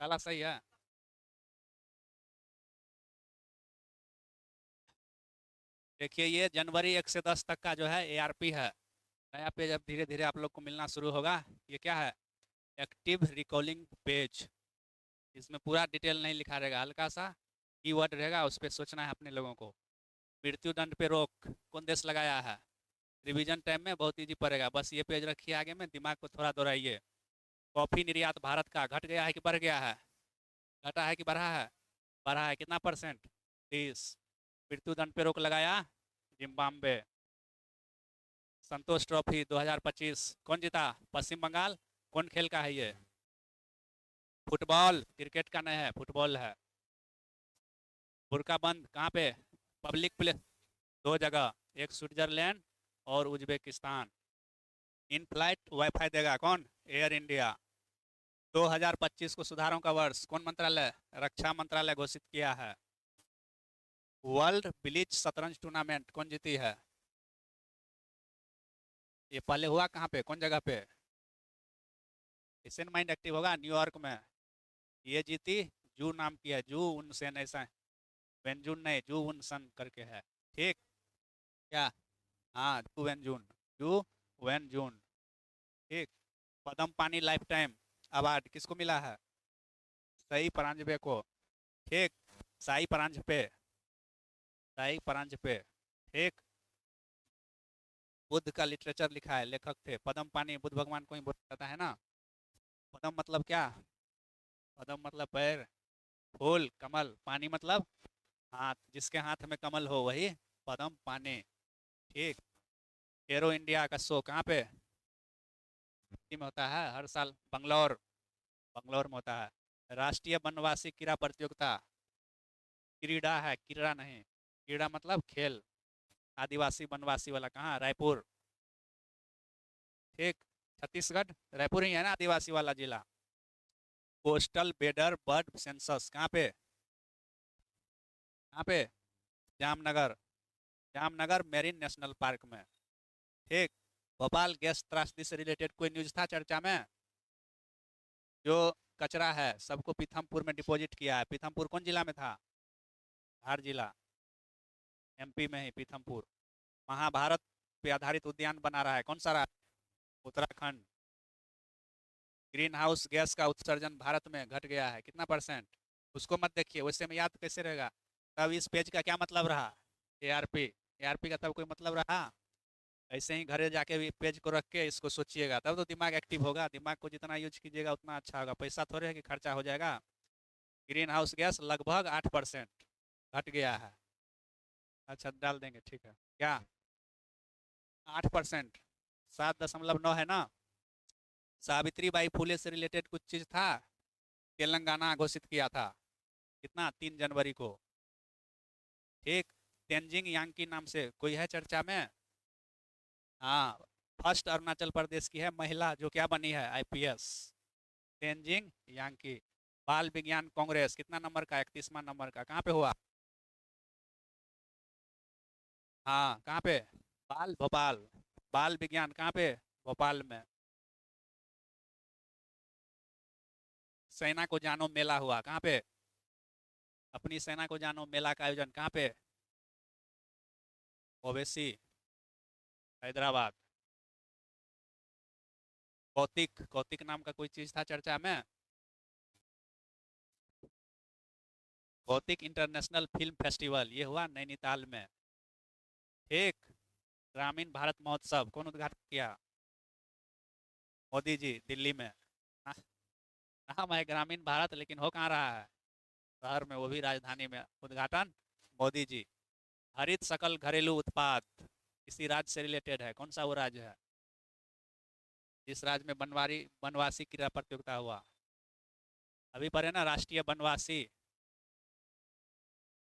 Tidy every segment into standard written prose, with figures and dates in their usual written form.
साला सही है। देखिए ये जनवरी 1 से 10 तक का जो है एआरपी है। नया पेज अब धीरे धीरे आप लोग को मिलना शुरू होगा। ये क्या है? Active recalling page. इसमें पूरा डिटेल नहीं लिखा रहेगा, हल्का सा कीवर्ड रहेगा, उस पर सोचना है अपने लोगों को। मृत्यु दंड पे रोक कौन देश लगाया है? रिवीजन टाइम में बहुत इजी पड़ेगा, बस ये पेज रखिए आगे में, दिमाग को थोड़ा दोहराइए। कॉफी निर्यात भारत का घट गया है कि बढ़ गया है? घटा है कि बढ़ा है? बढ़ा है, कितना परसेंट? 30। मृत्यु दंड पे रोक लगाया जिम्बाब्वे। संतोष ट्रॉफी 2025 कौन जीता? पश्चिम बंगाल। कौन खेल का है ये? फुटबॉल, क्रिकेट का नहीं है, फुटबॉल है। बुरका बंद कहाँ पे? Public place. दो जगह, एक स्विट्जरलैंड और उज्बेकिस्तान। इन फ्लाइट वाईफाई देगा कौन? Air India. 2025 को सुधारों का वर्ष कौन मंत्रालय? रक्षा मंत्रालय घोषित किया है। वर्ल्ड ब्लिच शतरंज टूर्नामेंट कौन जीती है? ये पहले हुआ कहाँ पे, कौन जगह पे? एशियन माइंड एक्टिव होगा न्यूयॉर्क में। ये जीती, जू नाम की है, जू उन सेन, ऐसा वेंजून नहीं, जू उन सन करके है। ठीक। क्या? हाँ, जू वेंजून। जू वेंजून। ठीक। पद्म पानी लाइफ टाइम अवार्ड किसको मिला है? सई परांजपे को। ठीक। साई परांजपे। साई परांजपे। ठीक। बुद्ध का लिटरेचर लिखा है, लेखक थे। पद्म पानी बुद्ध भगवान को ही बोला जाता है ना। पद्म मतलब क्या? पद्म मतलब पैर। फूल कमल, पानी मतलब हाथ, जिसके हाथ में कमल हो वही पद्म पानी। ठीक। एरो इंडिया का शो कहाँ पे? दिल्ली में होता है हर साल, बंगलौर। बंगलौर में होता है। राष्ट्रीय वनवासी क्रीड़ा प्रतियोगिता। क्रीड़ा है, क्रीड़ा नहीं। क्रीड़ा मतलब खेल। आदिवासी वनवासी वाला कहाँ? रायपुर। ठीक। छत्तीसगढ़। रायपुर ही है ना आदिवासी वाला जिला। कोस्टल बेडर बर्ड सेंसस कहाँ पे? कहाँ पे? Jamnagar. Jamnagar marine national park में। ठीक। भोपाल गैस त्रासदी से रिलेटेड कोई न्यूज था चर्चा में? जो कचरा है सबको पीथमपुर में डिपॉजिट किया है, पीथमपुर कौन जिला में था? धार जिला। एमपी में ही पीथमपुर। महाभारत पे आधारित उद्यान बना रहा है कौन सा राज्य? उत्तराखंड। ग्रीन हाउस गैस का उत्सर्जन भारत में घट गया है कितना परसेंट? उसको मत देखिए, वैसे में याद कैसे रहेगा? तब इस पेज का क्या मतलब रहा? एआरपी। एआरपी का तब कोई मतलब रहा? ऐसे ही घरे जाके भी पेज को रख के इसको सोचिएगा, तब तो दिमाग एक्टिव होगा। दिमाग को जितना यूज कीजिएगा उतना अच्छा होगा, पैसा थोड़े है कि खर्चा हो जाएगा। ग्रीन हाउस गैस लगभग 8% घट गया है। अच्छा डाल देंगे, ठीक है। क्या? 8%। 7.9 है ना। सावित्री बाई फुले से रिलेटेड कुछ चीज था? तेलंगाना घोषित किया था। कितना? 3 जनवरी को। ठीक। तेंजिंग यांग नाम से कोई है चर्चा में? हाँ। फर्स्ट अरुणाचल प्रदेश की है महिला जो क्या बनी है, आईपीएस। तेंजिंग यांग। बाल विज्ञान कांग्रेस कितना नंबर का? 31वां नंबर का। कहाँ पे हुआ? हाँ कहाँ पे? बाल भोपाल। बाल विज्ञान कहाँ पे? भोपाल में। सेना को जानो मेला हुआ कहाँ पे? अपनी सेना को जानो मेला का आयोजन कहाँ पे? ओवैसी, हैदराबाद। कौतिक, कौतिक नाम का कोई चीज था चर्चा में? कौतिक इंटरनेशनल फिल्म फेस्टिवल ये हुआ नैनीताल में। ठीक। ग्रामीण भारत महोत्सव कौन उद्घाटन किया? मोदी जी, दिल्ली में। नाम है ग्रामीण भारत, लेकिन हो कहाँ रहा है? शहर में, वो भी राजधानी में। उद्घाटन मोदी जी। हरित सकल घरेलू उत्पाद किसी राज्य से रिलेटेड है, कौन सा वो राज्य है? जिस राज्य में बनवारी वनवासी क्रीड़ा प्रतियोगिता हुआ? अभी पढ़े ना, राष्ट्रीय वनवासी।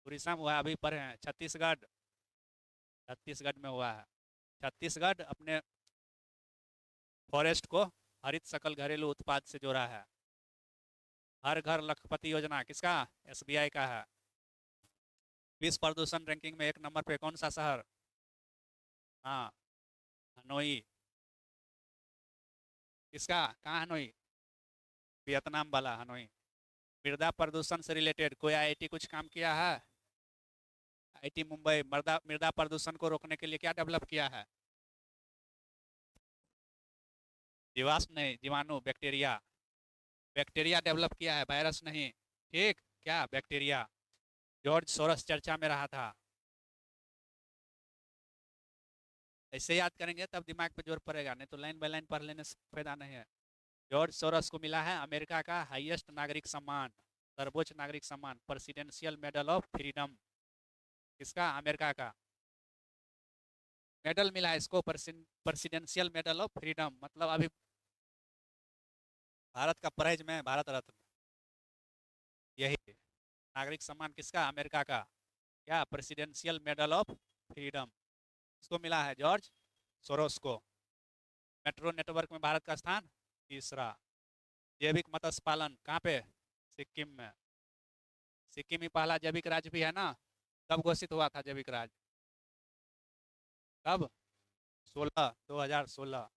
उड़ीसा में हुआ, अभी पढ़े हैं। छत्तीसगढ़। छत्तीसगढ़ में हुआ है। छत्तीसगढ़ अपने फॉरेस्ट को हरित सकल घरेलू उत्पाद से जोड़ा है। हर घर लखपति योजना किसका? एसबीआई का है। विश्व प्रदूषण रैंकिंग में 1 नंबर पे कौन सा शहर? हाँ, हनोई। किसका? कहाँ हनोई? वियतनाम वाला हनोई। मृदा प्रदूषण से रिलेटेड कोई आईआईटी कुछ काम किया है? आईआईटी मुंबई मृदा मृदा प्रदूषण को रोकने के लिए क्या डेवलप किया है? जीवाश्म नहीं, जीवाणु, बैक्टीरिया। बैक्टीरिया डेवलप किया है, वायरस नहीं। ठीक, क्या बैक्टीरिया। जॉर्ज सोरस चर्चा में रहा था। ऐसे याद करेंगे तब दिमाग पे जोर पड़ेगा, नहीं तो लाइन बाय लाइन पढ़ लेने से फायदा नहीं है। जॉर्ज सोरस को मिला है अमेरिका का हाईएस्ट नागरिक सम्मान, सर्वोच्च नागरिक सम्मान, प्रेसिडेंशियल मेडल ऑफ फ्रीडम। किसका? अमेरिका का मेडल मिला है इसको, प्रेसिडेंशियल मेडल ऑफ फ्रीडम, मतलब अभी भारत का प्राइज में भारत रत्न, यही नागरिक सम्मान किसका? अमेरिका का। क्या? Presidential medal of freedom. इसको मिला है जॉर्ज सोरोस को। मेट्रो नेटवर्क में भारत का स्थान तीसरा। जैविक मत्स्य पालन कहाँ पे? सिक्किम में। सिक्किम ही पहला जैविक राज्य भी है ना। कब घोषित हुआ था जैविक राज्य? कब? 2016।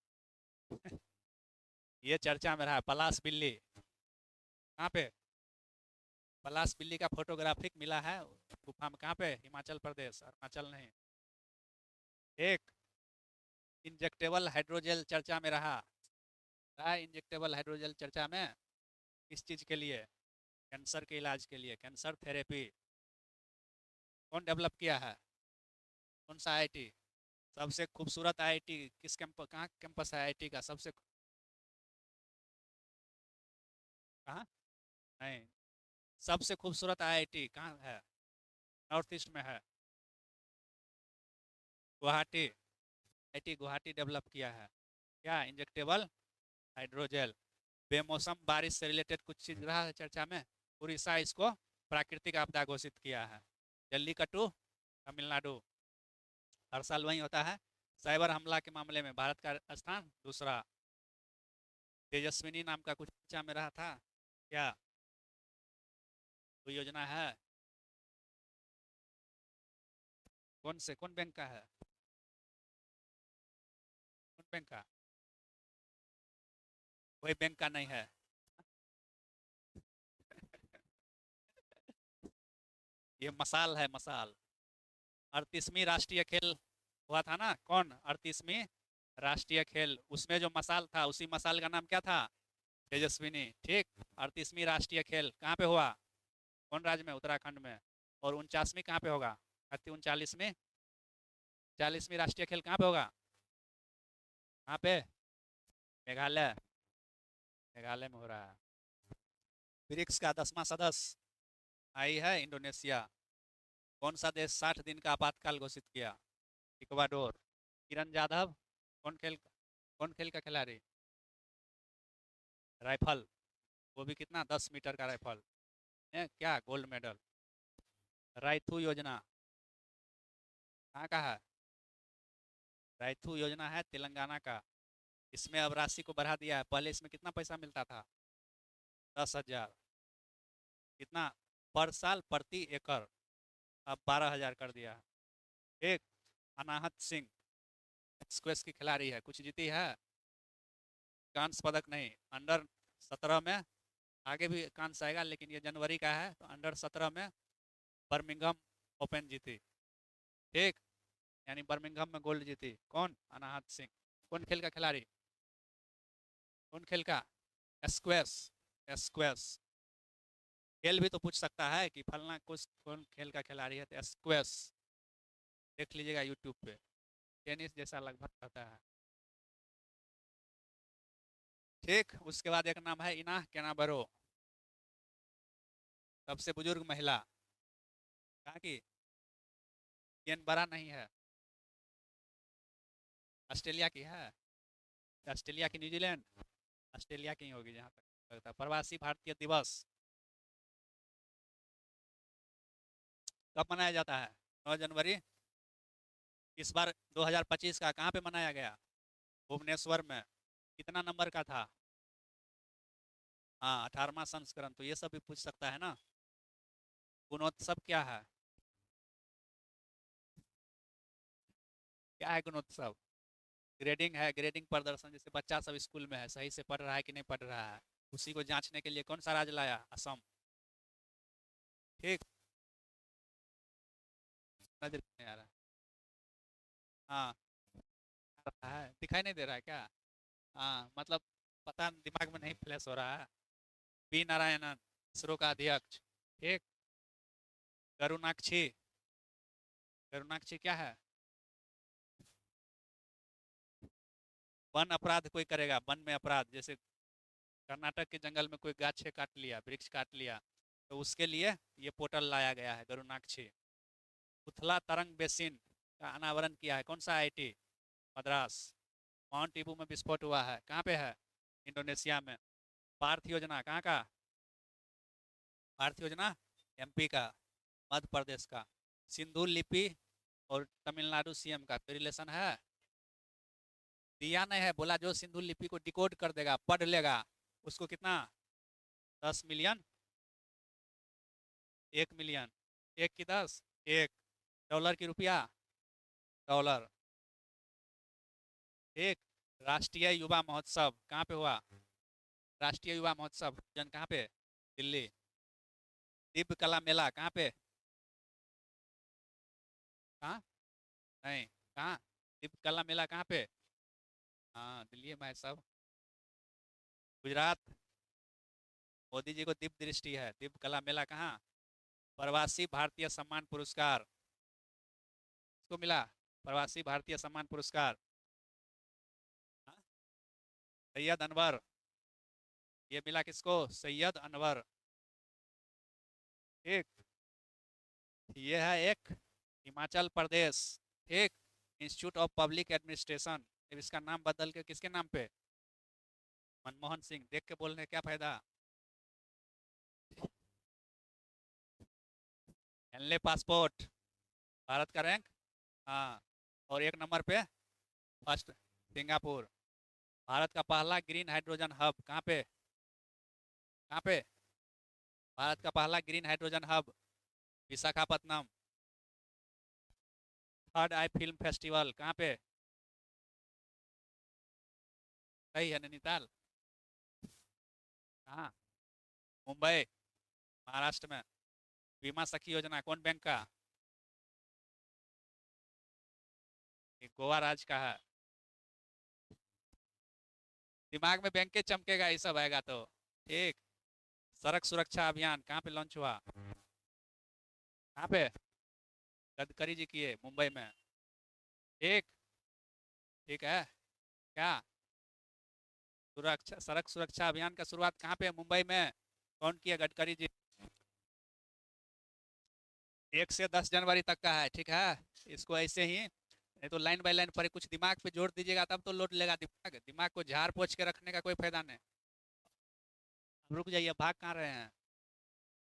ये चर्चा में रहा। पलाश बिल्ली कहाँ पे? पलाश बिल्ली का फोटोग्राफिक मिला है गुफा में, कहाँ पे? हिमाचल प्रदेश, अरुणाचल नहीं। एक इंजेक्टेबल हाइड्रोजेल चर्चा में रहा। इंजेक्टेबल हाइड्रोजेल चर्चा में किस चीज के लिए? कैंसर के इलाज के लिए, कैंसर थेरेपी। कौन डेवलप किया है? कौन सा आईआईटी? सबसे खूबसूरत आईआईटी किस कैंपस, कहाँ कैंपस है आईआईटी का सबसे? कहाँ? नहीं, सबसे खूबसूरत आईआईटी कहाँ है? नॉर्थ ईस्ट में है, गुवाहाटी। आईआईटी गुवाहाटी डेवलप किया है। क्या? Injectable hydrogel. बेमौसम बारिश से रिलेटेड कुछ चीज रहा है चर्चा में? उड़ीसा इसको प्राकृतिक आपदा घोषित किया है। जल्लीकट्टू तमिलनाडु, हर साल वही होता है। साइबर हमला के मामले में भारत का स्थान दूसरा। तेजस्विनी नाम का कुछ चर्चा में रहा था, क्या? कोई योजना है? कौन से, कौन बैंक का है? कौन बैंक का? कोई बैंक का नहीं है। ये मसाल है, मसाल। 38वीं राष्ट्रीय खेल हुआ था ना, कौन? 38वीं राष्ट्रीय खेल, उसमें जो मसाल था उसी मसाल का नाम क्या था? तेजस्विनी। ठीक। 38वीं राष्ट्रीय खेल कहाँ पे हुआ? कौन राज्य में? उत्तराखंड में। और 49वीं कहाँ पे होगा? 39वीं 40वीं राष्ट्रीय खेल कहाँ पे होगा? कहाँ पे? मेघालय। मेघालय में हो रहा है। ब्रिक्स का 10वां सदस्य आई है इंडोनेशिया। कौन सा देश 60 दिन का आपातकाल घोषित किया? इक्वाडोर। किरण यादव कौन खेल का खिलाड़ी? राइफल। वो भी कितना? 10 मीटर का राइफल है। क्या? Gold medal. राइथू योजना कहाँ का है? राइथू योजना है तेलंगाना का। इसमें अब राशि को बढ़ा दिया है, पहले इसमें कितना पैसा मिलता था? 10,000। कितना? पर साल, प्रति एकड़। अब 12,000 कर दिया है। एक अनाहत सिंह स्क्वैश की खिलाड़ी है, कुछ जीती है? कांस्य पदक नहीं। अंडर 17 में, आगे भी कांस्य आएगा लेकिन ये जनवरी का है, तो अंडर 17 में बर्मिंघम ओपन जीती। ठीक, यानी बर्मिंघम में गोल्ड जीती। कौन? अनाहत सिंह। कौन खेल का खिलाड़ी? कौन खेल का? स्क्वैश। स्क्वैश। खेल भी तो पूछ सकता है कि फलना कुछ कौन खेल का खिलाड़ी है, तो स्क्वैश। देख लीजिएगा यूट्यूब पे, टेनिस जैसा लगभग रहता है। ठीक, उसके बाद एक नाम है इना केनाबरो, सबसे बुजुर्ग महिला। कहाँ की? केन बरा नहीं है, ऑस्ट्रेलिया की है। ऑस्ट्रेलिया की, न्यूजीलैंड? ऑस्ट्रेलिया की ही होगी जहाँ तक लगता है। प्रवासी भारतीय दिवस कब मनाया जाता है? 9 जनवरी। इस बार 2025 का कहाँ पे मनाया गया? भुवनेश्वर में। कितना नंबर का था? हाँ, 18वां संस्करण। तो ये सब भी पूछ सकता है ना। गुणोत्सव क्या है? क्या है गुणोत्सव? ग्रेडिंग है, ग्रेडिंग प्रदर्शन, जैसे बच्चा सब स्कूल में है, सही से पढ़ रहा है कि नहीं पढ़ रहा है, उसी को जांचने के लिए कौन सा राज्य लाया? असम। ठीक, नजर नहीं आ रहा। हाँ, आ रहा है, दिखाई नहीं दे रहा है क्या? हाँ मतलब पता नहीं, दिमाग में नहीं फ्लैश हो रहा है। बी नारायणन, इसरो का अध्यक्ष। ठीक। करुणाक्षी, करुणाक्षी क्या है? वन अपराध कोई करेगा, वन में अपराध, जैसे कर्नाटक के जंगल में कोई गाछ काट लिया, वृक्ष काट लिया, तो उसके लिए ये पोर्टल लाया गया है करुणाक्षी। उथला तरंग बेसिन का अनावरण किया है कौन सा आईआईटी? मद्रास। माउंट ईबू में विस्फोट हुआ है, कहाँ पे है? इंडोनेशिया में। पार्थ योजना कहाँ का? पार्थ योजना एमपी का। मध्य प्रदेश का। सिंधु लिपि और तमिलनाडु सीएम का कोई रिलेशन है? दिया नहीं है, बोला जो सिंधु लिपि को डिकोड कर देगा, पढ़ लेगा, उसको कितना? 10 मिलियन? 1 मिलियन? एक की 10? एक। डॉलर की रुपया? डॉलर। एक। राष्ट्रीय युवा महोत्सव कहाँ पे हुआ? राष्ट्रीय युवा महोत्सव जन कहाँ पे? दिल्ली। दिव्य कला मेला कहाँ पे? कहाँ? नहीं, कहाँ? दिव्य कला मेला कहाँ पे? हाँ, दिल्ली में है सब। गुजरात। मोदी जी को दिव्य दृष्टि है, दिव्य कला मेला कहाँ? प्रवासी भारतीय सम्मान पुरस्कार किसको मिला? प्रवासी भारतीय सम्मान पुरस्कार। हाँ? सैयद अनवर। ये मिला किसको? सैयद अनवर। ठीक। ये है एक हिमाचल प्रदेश। ठीक। इंस्टीट्यूट ऑफ पब्लिक एडमिनिस्ट्रेशन, अब इसका नाम बदल के किसके नाम पे? मनमोहन सिंह। देख के बोलने क्या फायदा? Henle passport. भारत का रैंक। हाँ। और एक नंबर पे फर्स्ट सिंगापुर। भारत का पहला ग्रीन हाइड्रोजन हब कहाँ पे? कहाँ पे? भारत का पहला green hydrogen hub Visakhapatnam. Third eye film festival कहाँ पे? सही है, नैनीताल। कहाँ? मुंबई, महाराष्ट्र में। बीमा सखी योजना कौन बैंक का? ये गोवा राज्य का है। दिमाग में बैंक के चमकेगा, ये सब आएगा तो। ठीक। सड़क सुरक्षा अभियान कहाँ पे लॉन्च हुआ? कहाँ पे? गडकरी जी किए, मुंबई में। ठीक। ठीक है। क्या? सुरक्षा, सड़क सुरक्षा अभियान का शुरुआत कहाँ पे? मुंबई में। कौन किया? गडकरी जी। 1 से 10 जनवरी तक का है, ठीक है। इसको ऐसे ही, नहीं तो लाइन बाय लाइन पर कुछ दिमाग पे जोड़ दीजिएगा तब तो लोड लेगा दिमाग, दिमाग को झाड़ पोछ के रखने का कोई फायदा नहीं। रुक जाइए, भाग कहाँ रहे हैं?